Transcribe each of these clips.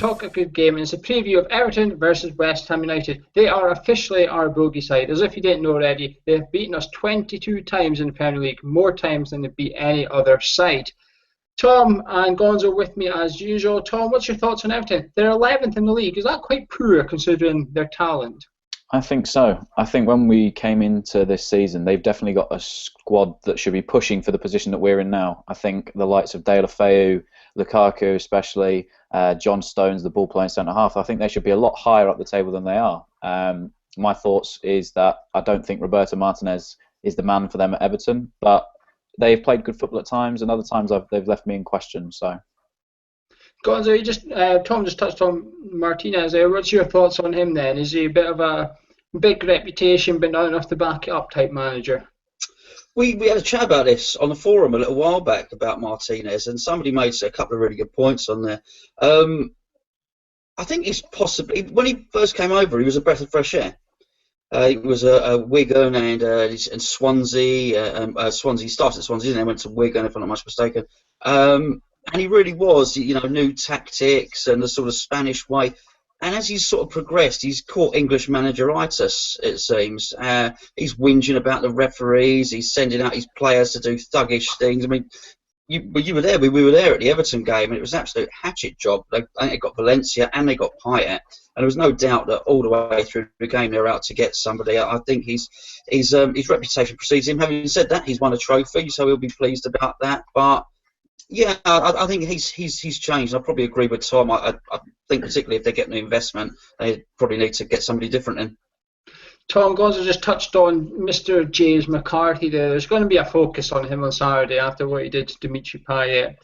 talk a good game. It's a preview of Everton versus West Ham United. They are officially our bogey side. As if you didn't know already, they have beaten us 22 times in the Premier League, more times than they beat any other side. Tom and Gonzo with me as usual. Tom, what's your thoughts on Everton? They're 11th in the league. Is that quite poor considering their talent? I think so. I think when we came into this season, they've definitely got a squad that should be pushing for the position that we're in now. I think the likes of Deulofeu, Lukaku especially, John Stones, the ball-playing centre-half, I think they should be a lot higher up the table than they are. My thoughts is that I don't think Roberto Martinez is the man for them at Everton, but they've played good football at times, and other times they've left me in question. So, Gonzo, Tom just touched on Martinez there. What's your thoughts on him then? Is he a bit of a big reputation but not enough to back it up type manager? We had a chat about this on the forum a little while back about Martinez, and somebody made a couple of really good points on there. I think he's possibly, when he first came over, he was a breath of fresh air. He was a Wigan and Swansea. Swansea started at Swansea and then went to Wigan, if I'm not much mistaken. And he really was, knew tactics and the sort of Spanish way. And as he's sort of progressed, he's caught English manageritis, it seems. He's whinging about the referees. He's sending out his players to do thuggish things. I mean, you were there. We were there at the Everton game, and it was an absolute hatchet job. I think they got Valencia and they got Payet, and there was no doubt that all the way through the game they were out to get somebody. I think his reputation precedes him. Having said that, he's won a trophy, so he'll be pleased about that. But yeah, I think he's changed. I probably agree with Tom. I think particularly if they get new investment, they probably need to get somebody different in. Tom, Gonzo just touched on Mr. James McCarthy there. There's going to be a focus on him on Saturday after what he did to Dimitri Payet.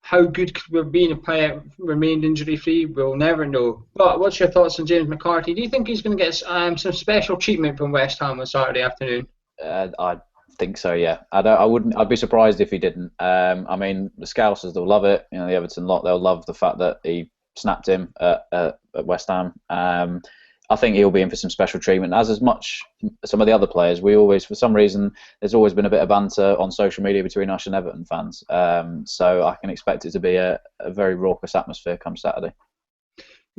How good could we have been if Payet remained injury-free? We'll never know. But what's your thoughts on James McCarthy? Do you think he's going to get some special treatment from West Ham on Saturday afternoon? I think so, yeah. I'd be surprised if he didn't. I mean, the Scousers, they'll love it. The Everton lot, they'll love the fact that he snapped him at West Ham. I think he'll be in for some special treatment, as much some of the other players. We always, for some reason, there's always been a bit of banter on social media between us and Everton fans. So I can expect it to be a very raucous atmosphere come Saturday.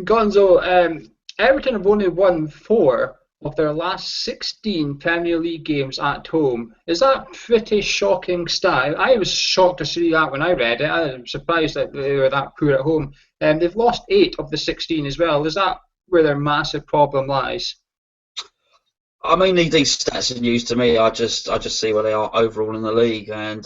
Gonzo, Everton have only won 4 of their last 16 Premier League games at home. Is that pretty shocking stat? I was shocked to see that when I read it. I was surprised that they were that poor at home. They've lost 8 of the 16 as well. Is that where their massive problem lies? I mean, these stats are news to me. I just see where they are overall in the league. And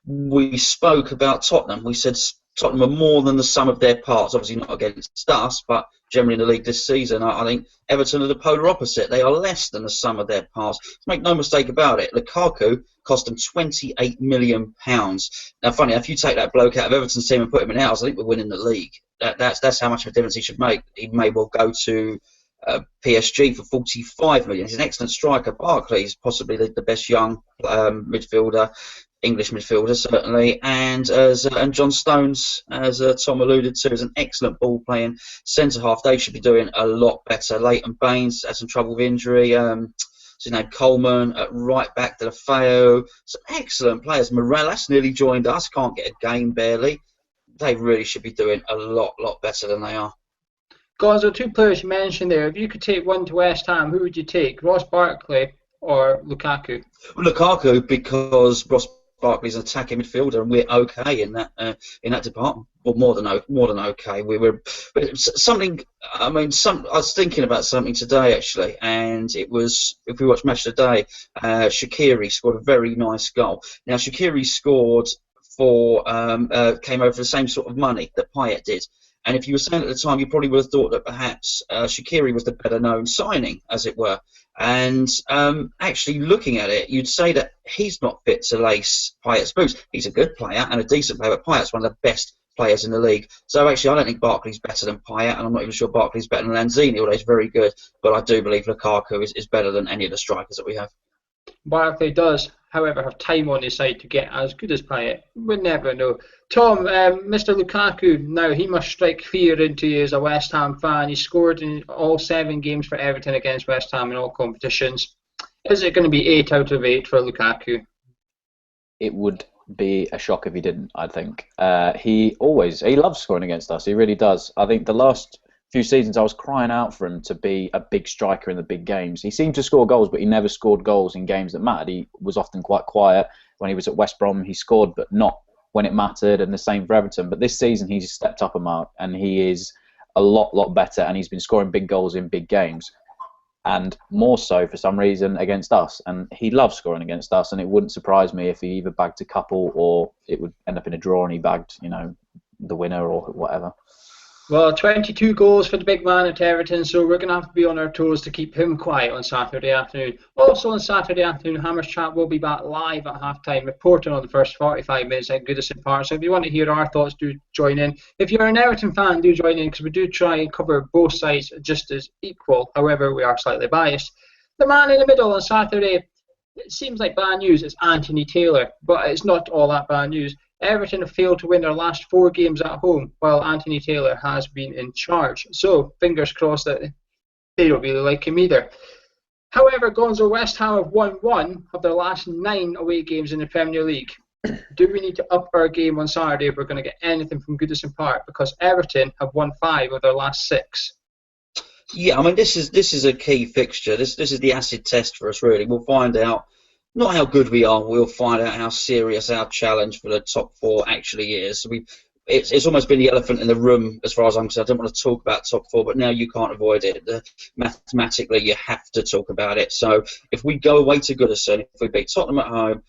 we spoke about Tottenham. We said Tottenham are more than the sum of their parts. Obviously not against us, but generally in the league this season. I think Everton are the polar opposite. They are less than the sum of their parts. Make no mistake about it. Lukaku cost them £28 million. Now, funny, if you take that bloke out of Everton's team and put him in ours, I think we're winning the league. That's how much of a difference he should make. He may well go to PSG for £45 million. He's an excellent striker. Barkley's possibly the best young midfielder, English midfielder certainly, and John Stones, as Tom alluded to, is an excellent ball playing centre half. They should be doing a lot better. Leighton Baines had some trouble with injury. His name Coleman at right back, Deulofeu, some excellent players. Morales nearly joined us, can't get a game barely. They really should be doing a lot better than they are. Gonzo, 2 players you mentioned there. If you could take one to West Ham, who would you take? Ross Barkley or Lukaku? Well, Lukaku, because Ross Barkley's an attacking midfielder, and we're okay in that department. Well, more than okay. We're something. I mean, I was thinking about something today actually, and it was, if we watch Match of the Day, Shaqiri scored a very nice goal. Now Shaqiri scored for came over for the same sort of money that Payet did. And if you were saying at the time, you probably would have thought that perhaps Shaqiri was the better known signing, as it were. And actually looking at it, you'd say that he's not fit to lace Payet's boots. He's a good player and a decent player, but Payet's one of the best players in the league. So actually, I don't think Barkley's better than Payet, and I'm not even sure Barkley's better than Lanzini, although he's very good. But I do believe Lukaku is better than any of the strikers that we have. Barkley does, however, have time on his side to get as good as Payet. We never know. Tom, Mr. Lukaku, now he must strike fear into you as a West Ham fan. He scored in all 7 games for Everton against West Ham in all competitions. Is it going to be 8 out of 8 for Lukaku? It would be a shock if he didn't. I think he loves scoring against us. He really does. I think the last few seasons I was crying out for him to be a big striker in the big games. He seemed to score goals, but he never scored goals in games that mattered. He was often quite quiet. When he was at West Brom, he scored, but not when it mattered, and the same for Everton. But this season, he's stepped up a mark, and he is a lot better, and he's been scoring big goals in big games, and more so for some reason against us. And he loves scoring against us, and it wouldn't surprise me if he either bagged a couple or it would end up in a draw and he bagged, the winner or whatever. Well, 22 goals for the big man at Everton, so we're going to have to be on our toes to keep him quiet on Saturday afternoon. Also on Saturday afternoon, Hammers Chat will be back live at half-time, reporting on the first 45 minutes at Goodison Park. So if you want to hear our thoughts, do join in. If you're an Everton fan, do join in, because we do try and cover both sides just as equal. However, we are slightly biased. The man in the middle on Saturday, it seems like bad news. It's Anthony Taylor, but it's not all that bad news. Everton have failed to win their last 4 games at home, while Anthony Taylor has been in charge. So, fingers crossed that they don't really like him either. However, Gonzo, West Ham have won 1 of their last 9 away games in the Premier League. Do we need to up our game on Saturday if we're going to get anything from Goodison Park? Because Everton have won 5 of their last 6. Yeah, I mean, this is a key fixture. This is the acid test for us, really. We'll find out not how good we are, we'll find out how serious our challenge for the top 4 actually is. It's almost been the elephant in the room as far as I'm concerned. I don't want to talk about top 4, but now you can't avoid it. Mathematically, you have to talk about it. So if we go away to Goodison, if we beat Tottenham at home,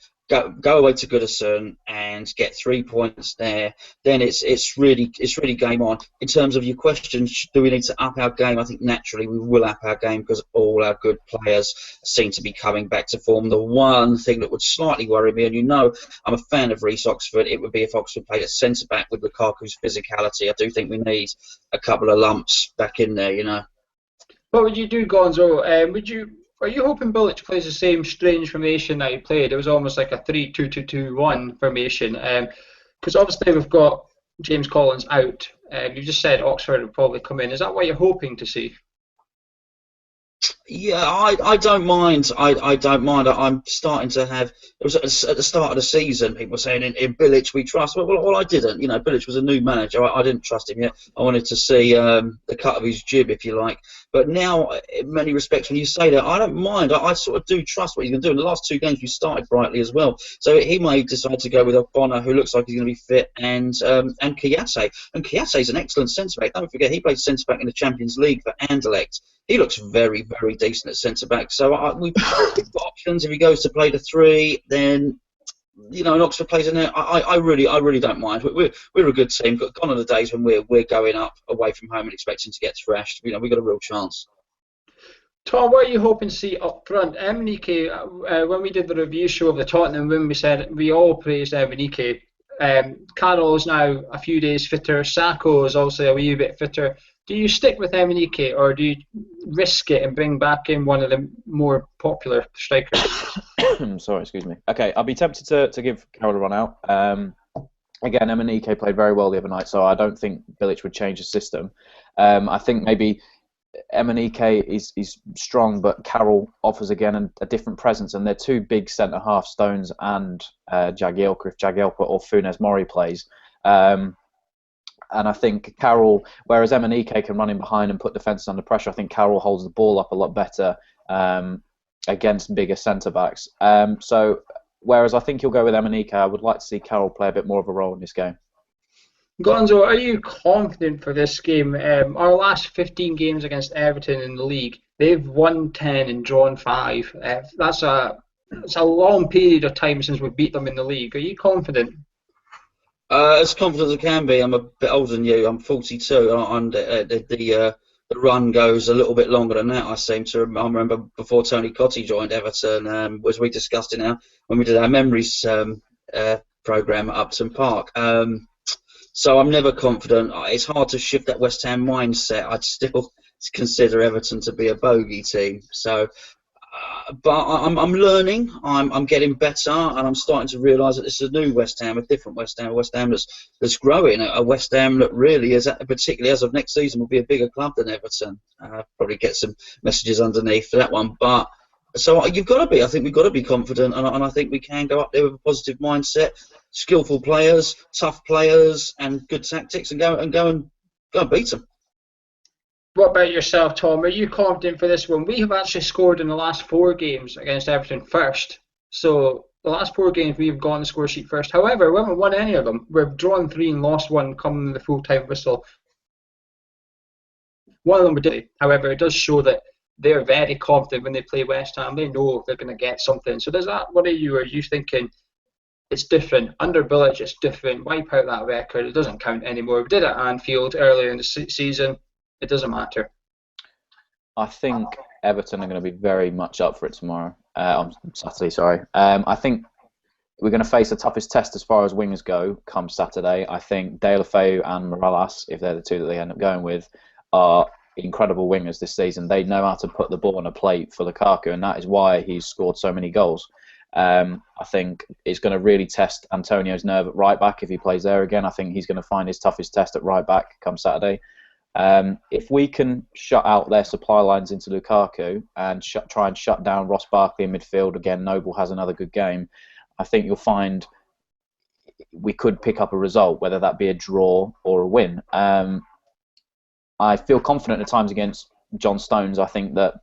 go away to Goodison and get 3 points there, then it's really game on. In terms of your question, do we need to up our game? I think naturally we will up our game because all our good players seem to be coming back to form. The one thing that would slightly worry me, and I'm a fan of Reece Oxford, it would be if Oxford played at centre back with Lukaku's physicality. I do think we need a couple of lumps back in there. What would you do, Gonzo? Are you hoping Bilic plays the same strange formation that he played? It was almost like a 3-2-2-2-1 formation. Because obviously we've got James Collins out. You just said Oxford will probably come in. Is that what you're hoping to see? Yeah, I don't mind. I don't mind. I'm starting to have. It was at the start of the season. People were saying in Bilic we trust. Well, I didn't. Bilic was a new manager. I didn't trust him yet. I wanted to see the cut of his jib, if you like. But now, in many respects, when you say that, I don't mind. I sort of do trust what he's going to do. In the last 2 games, we started brightly as well. So he may decide to go with Bonner, who looks like he's going to be fit, and Kiyase. And Kiyase's an excellent centre back. Don't forget, he played centre back in the Champions League for Anderlecht. He looks very, very decent at centre-back. So we've got options. If he goes to play the 3, then, and Oxford plays in there, I really don't mind. We're a good team. Gone are the days when we're going up away from home and expecting to get thrashed. We've got a real chance. Tom, what are you hoping to see up front? Emenike, when we did the review show of the Tottenham win, we said we all praised Emenike. Carroll is now a few days fitter. Sacco is also a wee bit fitter. Do you stick with Emenike, or do you risk it and bring back in one of the more popular strikers? Sorry, excuse me. Okay, I'll be tempted to give Carroll a run out. Again, Emenike played very well the other night, so I don't think Bilic would change the system. I think maybe Emenike is strong, but Carroll offers again a different presence, and they're 2 big centre-half stones and Jagielka if Jagielka or Funes Mori plays. And I think Carroll, whereas Emenike can run in behind and put defences under pressure, I think Carroll holds the ball up a lot better against bigger centre-backs. So whereas I think he'll go with Emenike, I would like to see Carroll play a bit more of a role in this game. Gonzo, are you confident for this game? Our last 15 games against Everton in the league, they've won 10 and drawn 5. That's a long period of time since we beat them in the league. Are you confident? As confident as I can be. I'm a bit older than you. I'm 42. The run goes a little bit longer than that. I remember before Tony Cottee joined Everton, as we discussed it now when we did our memories programme at Upton Park. So I'm never confident. It's hard to shift that West Ham mindset. I'd still consider Everton to be a bogey team. So. But I'm learning, I'm getting better, and I'm starting to realise that this is a new West Ham, a different West Ham, a West Ham that's growing, a West Ham that really is, particularly as of next season, will be a bigger club than Everton. Probably get some messages underneath for that one. But so you've got to be. I think we've got to be confident, and I think we can go up there with a positive mindset. skillful players, tough players, and good tactics, and go and beat them. What about yourself, Tom? Are you confident for this one? We have actually scored in the last 4 games against Everton first. So the last 4 games we've got on the score sheet first. However, we haven't won any of them. We've drawn 3 and lost 1 coming the full-time whistle. One of them we did. However, it does show that they're very confident when they play West Ham. They know they're going to get something. So does that worry you? Are you thinking it's different? Under Bilic, it's different. Wipe out that record. It doesn't count anymore. We did it at Anfield earlier in the season. It doesn't matter. I think Everton are going to be very much up for it tomorrow. On Saturday, sorry. I think we're going to face the toughest test as far as wingers go come Saturday. I think Deulofeu and Morales, if they're the 2 that they end up going with, are incredible wingers this season. They know how to put the ball on a plate for Lukaku, and that is why he's scored so many goals. I think it's going to really test Antonio's nerve at right back if he plays there again. I think he's going to find his toughest test at right back come Saturday. If we can shut out their supply lines into Lukaku and try and shut down Ross Barkley in midfield, again, Noble has another good game, I think you'll find we could pick up a result, whether that be a draw or a win. I feel confident at times against John Stones. I think that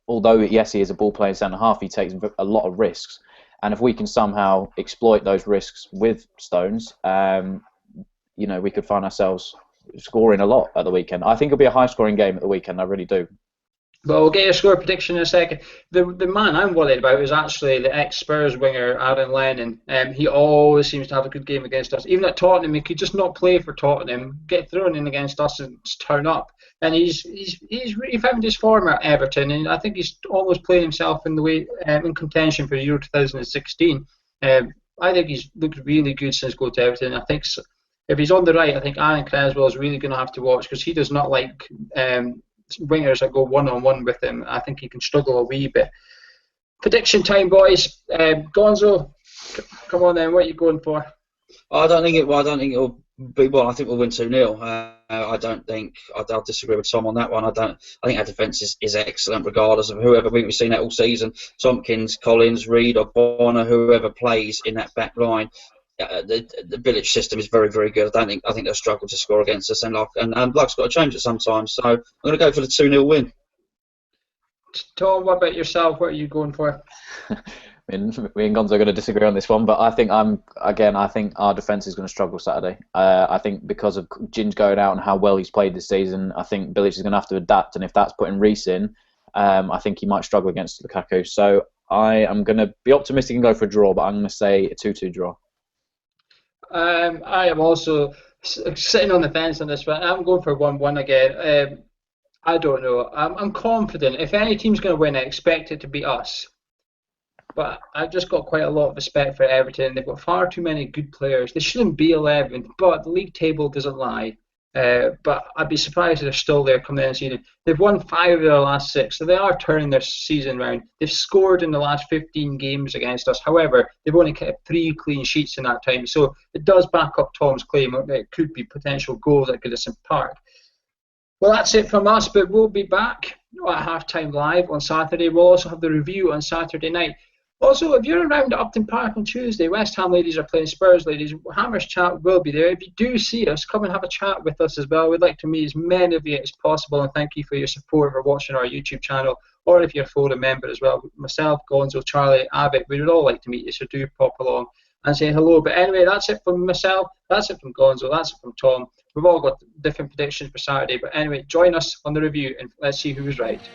although, yes, he is a ball-playing centre-half, he takes a lot of risks. And if we can somehow exploit those risks with Stones, we could find ourselves scoring a lot at the weekend. I think it'll be a high-scoring game at the weekend. I really do. Well, we'll get your score prediction in a second. The man I'm worried about is actually the ex-Spurs winger, Aaron Lennon. He always seems to have a good game against us. Even at Tottenham, he could just not play for Tottenham, get thrown in against us and just turn up. And he's really found his form at Everton, and I think he's almost playing himself in the way in contention for Euro 2016. I think he's looked really good since going to Everton. I think if he's on the right, I think Aaron Creswell is really going to have to watch because he does not like wingers that go one-on-one with him. I think he can struggle a wee bit. Prediction time, boys. Gonzo, come on then. What are you going for? I don't think it'll be well. I think we'll win 2-0. I'll disagree with Tom on that one. I think our defence is excellent, regardless of whoever we've seen that all season. Tompkins, Collins, Reed, or Bonner, whoever plays in that back line. The Bilic system is very, very good. I think they'll struggle to score against us, and luck's got to change it sometimes. So I'm going to go for the 2-0 win. Tom, what about yourself? What are you going for? Me and Gonzo are going to disagree on this one, but I think our defence is going to struggle Saturday. I think because of Ginge going out and how well he's played this season, I think Bilic is going to have to adapt, and if that's putting Reece in, I think he might struggle against Lukaku. So I am going to be optimistic and go for a draw, but I'm going to say a 2-2 draw. I am also sitting on the fence on this one. I'm going for 1-1 again. I don't know. I'm confident. If any team's going to win, I expect it to be us. But I've just got quite a lot of respect for Everton. They've got far too many good players. They shouldn't be 11th, but the league table doesn't lie. But I'd be surprised if they're still there come the end of the season. They've won 5 of their last 6, so they are turning their season round. They've scored in the last 15 games against us. However, they've only kept 3 clean sheets in that time. So it does back up Tom's claim that it could be potential goals at Goodison Park. Well, that's it from us, but we'll be back at halftime live on Saturday. We'll also have the review on Saturday night. Also, if you're around at Upton Park on Tuesday, West Ham ladies are playing Spurs ladies. Hammers Chat will be there. If you do see us, come and have a chat with us as well. We'd like to meet as many of you as possible, and thank you for your support for watching our YouTube channel, or if you're a Florida member as well. Myself, Gonzo, Charlie, Avic, we would all like to meet you, so do pop along and say hello. But anyway, that's it from myself, that's it from Gonzo, that's it from Tom. We've all got different predictions for Saturday, but anyway, join us on the review and let's see who was right.